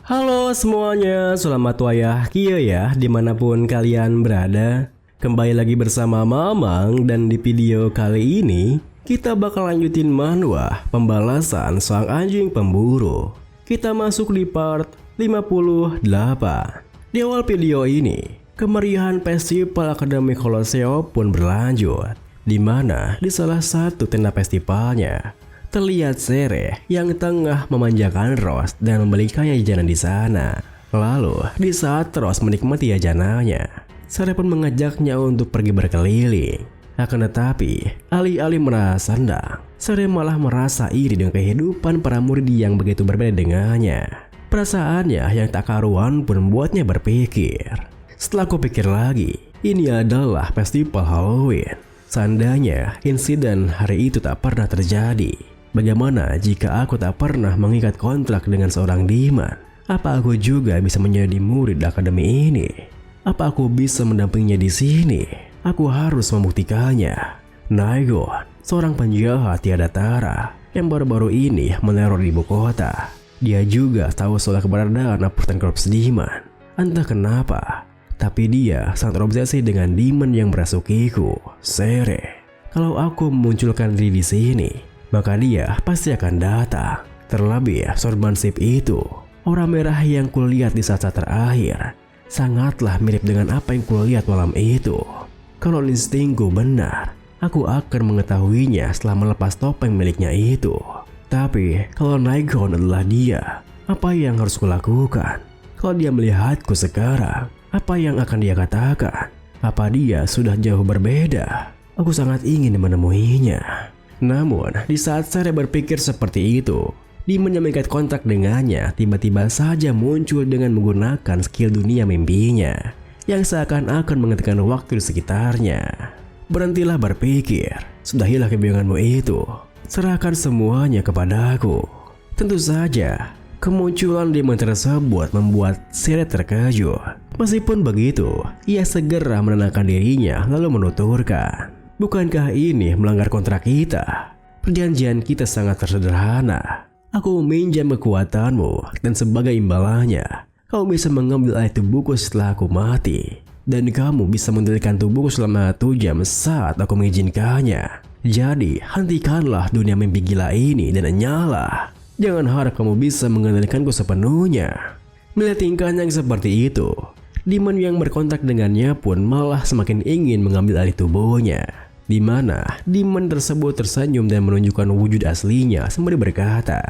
Halo semuanya, selamat wayah kia ya dimanapun kalian berada. Kembali lagi bersama Mamang dan di video kali ini kita bakal lanjutin manhwa pembalasan sang anjing pemburu. Kita masuk di part 58. Di awal video ini, kemeriahan festival Akademi Koloseo pun berlanjut, di mana di salah satu tenda festivalnya terlihat Sere yang tengah memanjakan Rose dan membelikannya jajanan di sana. Lalu, di saat Rose menikmati jajanannya, Sere pun mengajaknya untuk pergi berkeliling. Akan tetapi, alih-alih merasa senang, Sere malah merasa iri dengan kehidupan para murid yang begitu berbeda dengannya. Perasaannya yang tak karuan pun membuatnya berpikir. Setelah aku pikir lagi, ini adalah festival Halloween. Seandainya insiden hari itu tak pernah terjadi, bagaimana jika aku tak pernah mengikat kontrak dengan seorang Demon? Apa aku juga bisa menjadi murid akademi ini? Apa aku bisa mendampinginya di sini? Aku harus membuktikannya. Naigon, seorang penjahat tiada tara yang baru-baru ini meneror di ibu kota. Dia juga tahu soal keberadaan Apurtan Korps Demon. Entah kenapa, tapi dia sangat obsesi dengan Demon yang merasukiku, Sere. Kalau aku memunculkan diri di sini, maka dia pasti akan datang. Terlebih sorbansip itu, aura merah yang kulihat di saat-saat terakhir, sangatlah mirip dengan apa yang kulihat malam itu. Kalau instingku benar, aku akan mengetahuinya setelah melepas topeng miliknya itu. Tapi kalau Naigon adalah dia, apa yang harus kulakukan? Kalau dia melihatku sekarang, apa yang akan dia katakan? Apa dia sudah jauh berbeda? Aku sangat ingin menemuinya. Namun, di saat saya berpikir seperti itu, Demon yang mengikat kontrak dengannya tiba-tiba saja muncul dengan menggunakan skill dunia mimpinya yang seakan-akan menghentikan waktu di sekitarnya. Berhentilah berpikir, sudahilah kebingunganmu itu. Serahkan semuanya kepadaku. Tentu saja, kemunculan Demon tersebut membuat Sere terkejut. Meskipun begitu, ia segera menenangkan dirinya lalu menuturkan, "Bukankah ini melanggar kontrak kita? Perjanjian kita sangat sederhana. Aku meminjam kekuatanmu dan sebagai imbalannya, kamu bisa mengambil alih tubuhku setelah aku mati. Dan kamu bisa mengendalikan tubuhku selama 1 jam saat aku mengizinkannya. Jadi, hentikanlah dunia mimpi gila ini dan nyala. Jangan harap kamu bisa mengendalikanku sepenuhnya." Melihat tingkahnya yang seperti itu, Demon yang berkontak dengannya pun malah semakin ingin mengambil alih tubuhnya. Di mana Demon tersebut tersenyum dan menunjukkan wujud aslinya sembari berkata,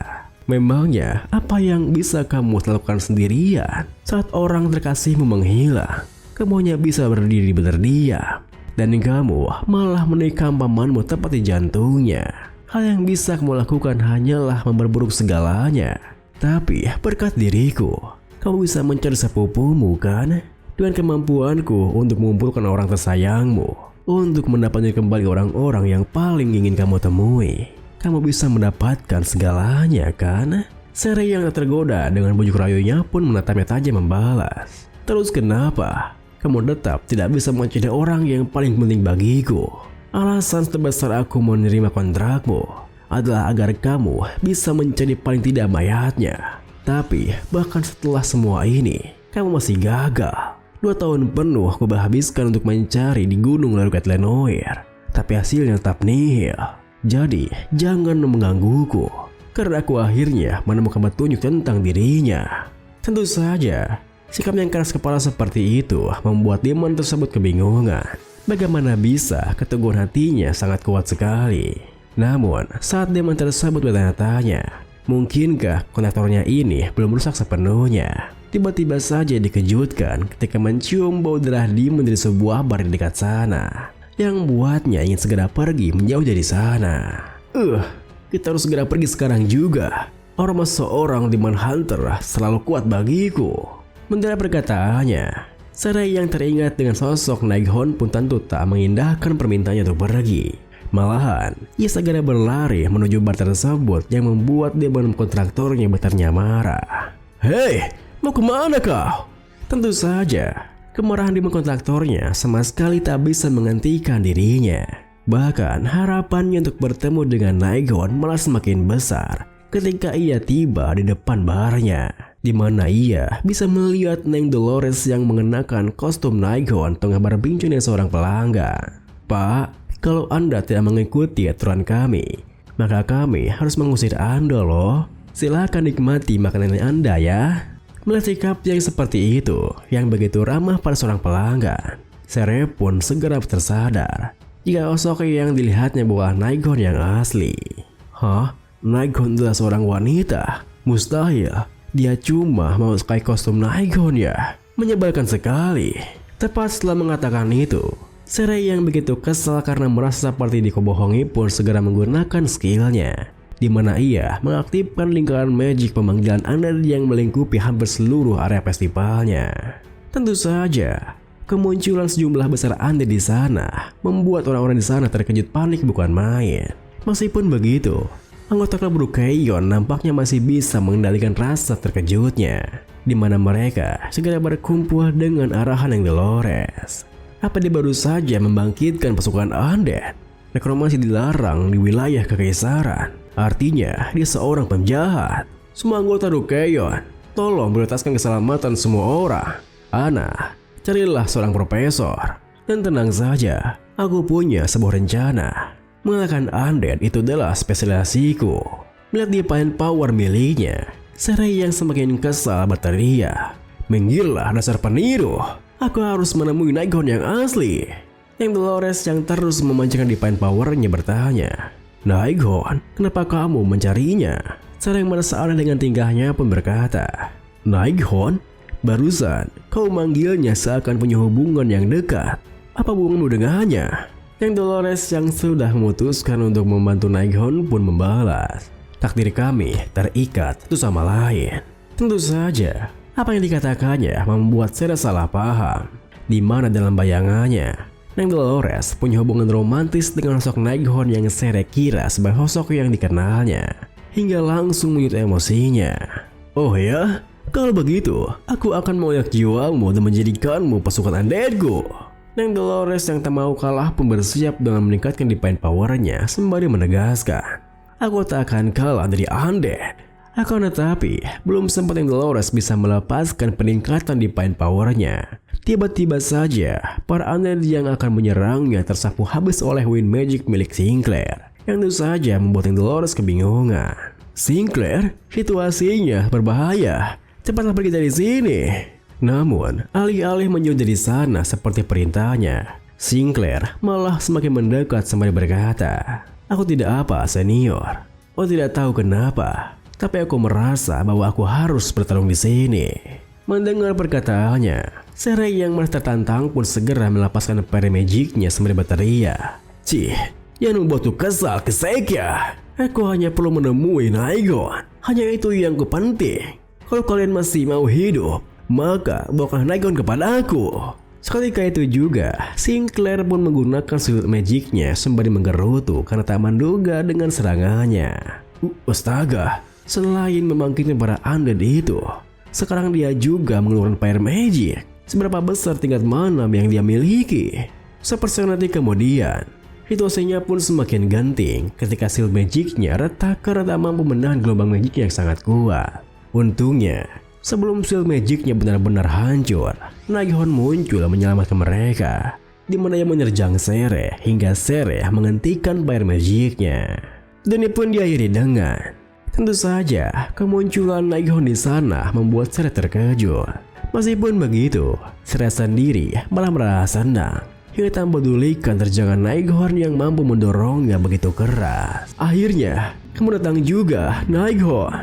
"Memangnya apa yang bisa kamu lakukan sendirian saat orang terkasihmu menghilang? Kamu hanya bisa berdiri berdiam, dan kamu malah menikam pamanmu tepat di jantungnya. Hal yang bisa kamu lakukan hanyalah memperburuk segalanya. Tapi berkat diriku, kamu bisa mencari sepupumu kan? Dengan kemampuanku untuk mengumpulkan orang tersayangmu, untuk mendapatkan kembali orang-orang yang paling ingin kamu temui, kamu bisa mendapatkan segalanya kan?" Sere yang tergoda dengan bujuk rayunya pun menatapnya tajam membalas, "Terus kenapa kamu tetap tidak bisa mencintai orang yang paling penting bagiku? Alasan terbesar aku menerima kontrakmu adalah agar kamu bisa menjadi paling tidak mayatnya. Tapi bahkan setelah semua ini, kamu masih gagal. 2 tahun penuh aku habiskan untuk mencari di gunung Larugat Lenoir, tapi hasilnya tetap nihil. Jadi jangan menggangguku, karena aku akhirnya menemukan petunjuk tentang dirinya." Tentu saja, sikap yang keras kepala seperti itu membuat Demon tersebut kebingungan. Bagaimana bisa keteguhan hatinya sangat kuat sekali. Namun, saat Demon tersebut bertanya-tanya, mungkinkah konektornya ini belum rusak sepenuhnya, tiba-tiba saja dikejutkan ketika mencium bau darah Demon dari sebuah bar di dekat sana, yang membuatnya ingin segera pergi menjauh dari sana. Kita harus segera pergi sekarang juga. Aroma seorang Demon Hunter selalu kuat bagiku." Mendengar perkataannya, Sere yang teringat dengan sosok Naigon pun tentu tak mengindahkan permintaannya untuk pergi. Malahan, ia segera berlari menuju bar tersebut yang membuat Demon kontraktornya bertanya marah. "Hei, mau kemana kau?" Tentu saja, kemarahan Demon kontraktornya sama sekali tak bisa menghentikan dirinya. Bahkan harapannya untuk bertemu dengan Naigon malah semakin besar ketika ia tiba di depan barnya. di mana ia bisa melihat Neng Dolores yang mengenakan kostum Naighon tengah berbincang dengan seorang pelanggan. "Pak, kalau Anda tidak mengikuti aturan kami, maka kami harus mengusir Anda loh. Silakan nikmati makanan Anda ya." Melihat sikap yang seperti itu, yang begitu ramah pada seorang pelanggan, Sere pun segera tersadar jika sosok yang dilihatnya bukan Naighon yang asli. "Hah? Naighon adalah seorang wanita? Mustahil. Dia cuma memakai kostum Naighon ya?" Menyebalkan sekali. Tepat setelah mengatakan itu, Sere yang begitu kesal karena merasa seperti dikebohongi pun segera menggunakan skillnya, di mana ia mengaktifkan lingkaran magic pemanggilan undead yang melingkupi hampir seluruh area festivalnya. Tentu saja, kemunculan sejumlah besar undead di sana membuat orang-orang di sana terkejut panik bukan main. Meskipun begitu, anggota klub Brooklyn nampaknya masih bisa mengendalikan rasa terkejutnya, di mana mereka segera berkumpul dengan arahan Neng Dolores. Apa dia baru saja membangkitkan pasukan undead? Nekromasi dilarang di wilayah kekaisaran. Artinya dia seorang penjahat. Semua anggota Brooklyn, tolong prioritaskan keselamatan semua orang. Ana, carilah seorang profesor. Dan tenang saja, aku punya sebuah rencana. Mengalahkan undead itu adalah spesialisasiku. Melihat di pain power miliknya, Sere yang semakin kesal berteriak, "Minggirlah dasar peniru. Aku harus menemui Naighon yang asli." Yang Dolores yang terus memancingkan di pain powernya bertanya, "Naighon, kenapa kamu mencarinya?" Sere yang merasa aneh dengan tingkahnya pun berkata, "Naighon? Barusan kau manggilnya seakan punya hubungan yang dekat. Apa hubunganmu dengannya?" Yang Dolores yang sudah memutuskan untuk membantu Naighon pun membalas, "Takdir kami terikat satu sama lain." Tentu saja, apa yang dikatakannya membuat Sere salah paham, di mana dalam bayangannya Neng Dolores punya hubungan romantis dengan sosok Naighon yang Sere kira sebagai sosok yang dikenalnya, hingga langsung menyut emosinya. "Oh ya? Kalau begitu, aku akan mengoyak jiwamu dan menjadikanmu pasukan undeadku." Neng Dolores yang tak mau kalah pun bersiap dengan meningkatkan divine powernya sembari menegaskan, "Aku tak akan kalah dari undead." Akan tetapi, belum sempat Neng Dolores bisa melepaskan peningkatan divine powernya, tiba-tiba saja para undead yang akan menyerangnya tersapu habis oleh wind magic milik Sinclair, yang tentu saja membuat Neng Dolores kebingungan. "Sinclair, situasinya berbahaya. Cepatlah pergi dari sini." Namun, alih-alih menjauh dari sana seperti perintahnya, Sinclair malah semakin mendekat sembari berkata, "Aku tidak apa, senior. Oh, tidak tahu kenapa, tapi aku merasa bahwa aku harus bertarung di sini." Mendengar perkataannya, Sere yang merasa tertantang pun segera melepaskan fire magicnya sembari berteriak, "Cih, yang membuatku kesal kesekya. Aku hanya perlu menemui Naighon. Hanya itu yang penting. Kalau kalian masih mau hidup, maka bawakan Naighon kepada aku." Seketika itu juga, Sinclair pun menggunakan shield magicnya sembari menggerutu karena tak menduga dengan serangannya. Astaga, selain membangkitkan para undead itu, sekarang dia juga mengeluarkan fire magic. Seberapa besar tingkat mana yang dia miliki? Seperti kemudian, situasinya pun semakin genting ketika shield magicnya retak karena tak mampu menahan gelombang magic yang sangat kuat. Untungnya, sebelum shield magicnya benar-benar hancur, Naighon muncul menyelamatkan mereka, di mana ia menerjang Sere hingga Sere menghentikan fire magicnya. Dan ini pun diakhiri dengan, tentu saja, kemunculan Naighon di sana membuat Sere terkejut. Meskipun begitu, Sere sendiri malah merasa senang hingga tak mempedulikan terjangan Naighon yang mampu mendorongnya begitu keras. Akhirnya, kamu datang juga, Naighon.